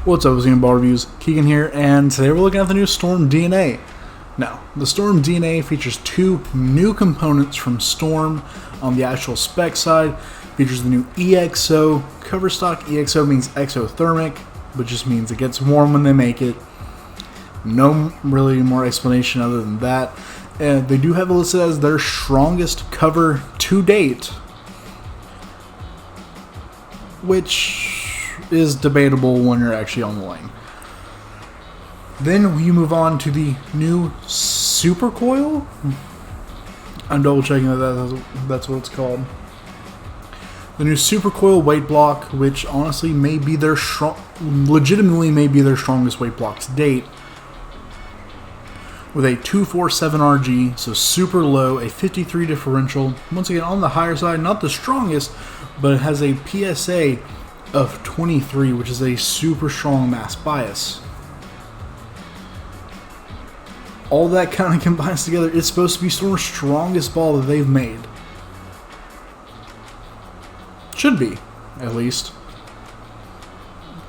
What's up, OSIMA Ball Reviews? Keegan here, and today we're looking at the new Storm DNA. Now, the Storm DNA features two new components from Storm. On the actual spec side, features the new EXO cover stock. EXO means exothermic, which just means it gets warm when they make it. No really more explanation other than that. And they do have it listed as their strongest cover to date, which is debatable when you're actually on the lane. Then we move on to the new Super Coil. I'm double checking that that's what it's called. The new Super Coil weight block, which honestly may be their legitimately may be their strongest weight block to date. With a 247 RG, so super low, a 53 differential. Once again, on the higher side, not the strongest, but it has a PSA of 23, which is a super strong mass bias. All that kind of combines together. It's supposed to be Storm's strongest ball that they've made. Should be, at least.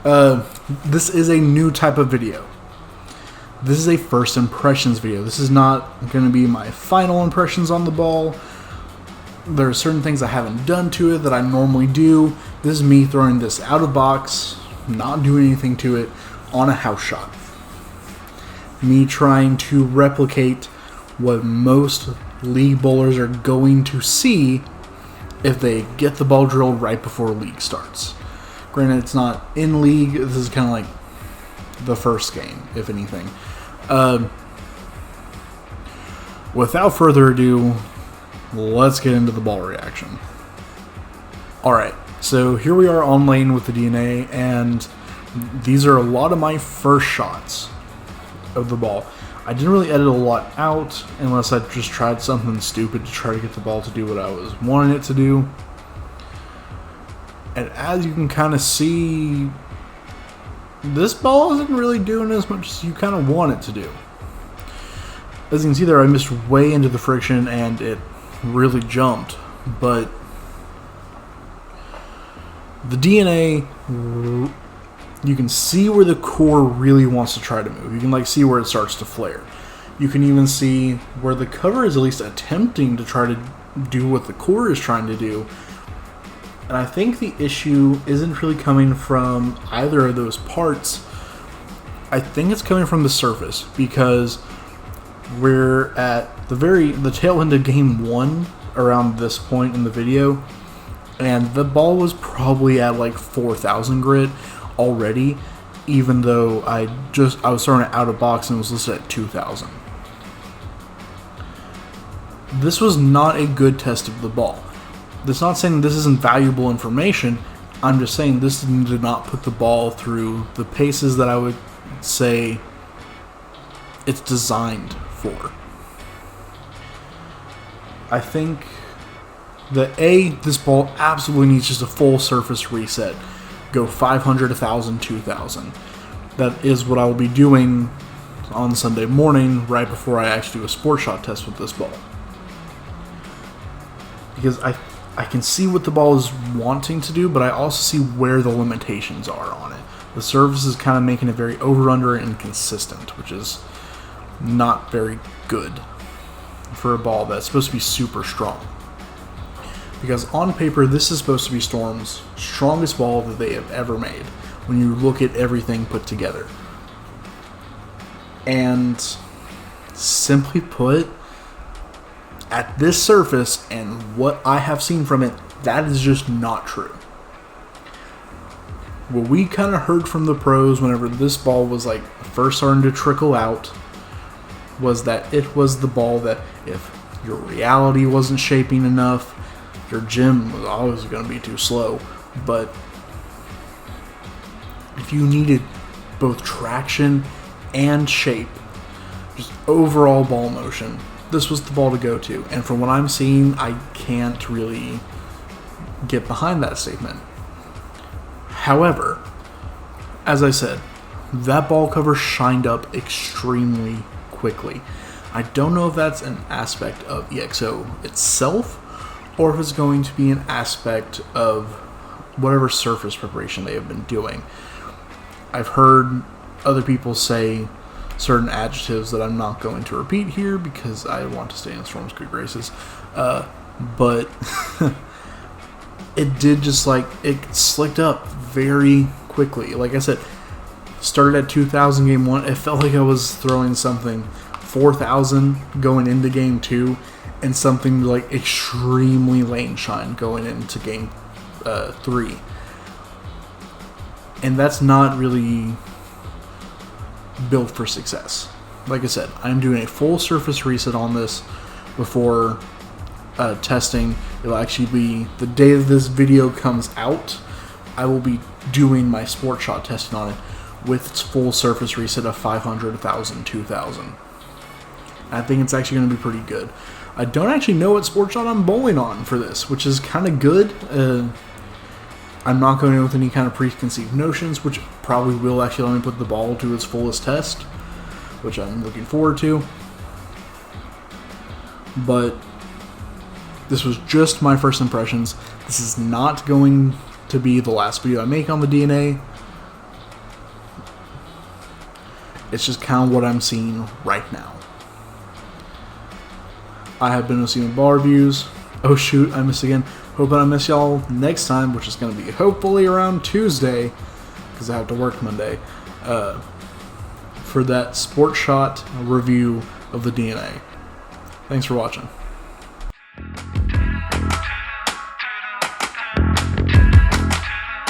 This is a new type of video. This is a first impressions video. This is not going to be my final impressions on the ball. There are certain things I haven't done to it that I normally do. This is me throwing this out of box, not doing anything to it, on a house shot. Me trying to replicate what most league bowlers are going to see if they get the ball drilled right before league starts. Granted, it's not in league. This is kind of like the first game, if anything. Without further ado, let's get into the ball reaction. Alright, so here we are on lane with the DNA, and these are a lot of my first shots of the ball. I didn't really edit a lot out unless I just tried something stupid to try to get the ball to do what I was wanting it to do. And as you can kind of see, this ball isn't really doing as much as you kind of want it to do. As you can see there, I missed way into the friction and it really jumped, but the DNA, you can see where the core really wants to try to move. You can like see where it starts to flare. You can even see where the cover is at least attempting to try to do what the core is trying to do. And I think the issue isn't really coming from either of those parts. I think it's coming from the surface, because we're at the tail end of game 1 around this point in the video, and the ball was probably at like 4,000 grit already, even though I was throwing it out of box and it was listed at 2,000. This was not a good test of the ball. That's not saying this isn't valuable information. I'm just saying this did not put the ball through the paces that I would say it's designed for. I think that this ball absolutely needs just a full surface reset. Go 500, 1,000, 2,000. That is what I will be doing on Sunday morning, right before I actually do a sports shot test with this ball. Because I can see what the ball is wanting to do, but I also see where the limitations are on it. The surface is kind of making it very over-under and inconsistent, which is not very good for a ball that's supposed to be super strong. Because on paper, this is supposed to be Storm's strongest ball that they have ever made when you look at everything put together. And simply put, at this surface and what I have seen from it, that is just not true. What we kind of heard from the pros whenever this ball was like first starting to trickle out was that it was the ball that if your reality wasn't shaping enough, your gym was always going to be too slow. But if you needed both traction and shape, just overall ball motion, this was the ball to go to. And from what I'm seeing, I can't really get behind that statement. However, as I said, that ball cover shined up extremely quickly. I don't know if that's an aspect of EXO itself, or if it's going to be an aspect of whatever surface preparation they have been doing. I've heard other people say certain adjectives that I'm not going to repeat here because I want to stay in Storm's good graces. But it did just like, it slicked up very quickly. Like I said, started at 2,000 game 1. It felt like I was throwing something 4,000 going into game 2 and something like extremely lane shine going into game 3. And that's not really built for success. Like I said, I'm doing a full surface reset on this before testing. It'll actually be the day that this video comes out. I will be doing my sport shot testing on it with its full surface reset of 500, 1,000, 2,000. I think it's actually going to be pretty good. I don't actually know what sport shot I'm bowling on for this, which is kind of good. I'm not going in with any kind of preconceived notions, which probably will actually let me put the ball to its fullest test, which I'm looking forward to. But this was just my first impressions. This is not going to be the last video I make on the DNA. It's just kind of what I'm seeing right now. I have been OSIMA Ball Reviews. Oh shoot, I missed again. Hoping I miss y'all next time, which is going to be hopefully around Tuesday, because I have to work Monday, for that sport shot review of the DNA. Thanks for watching.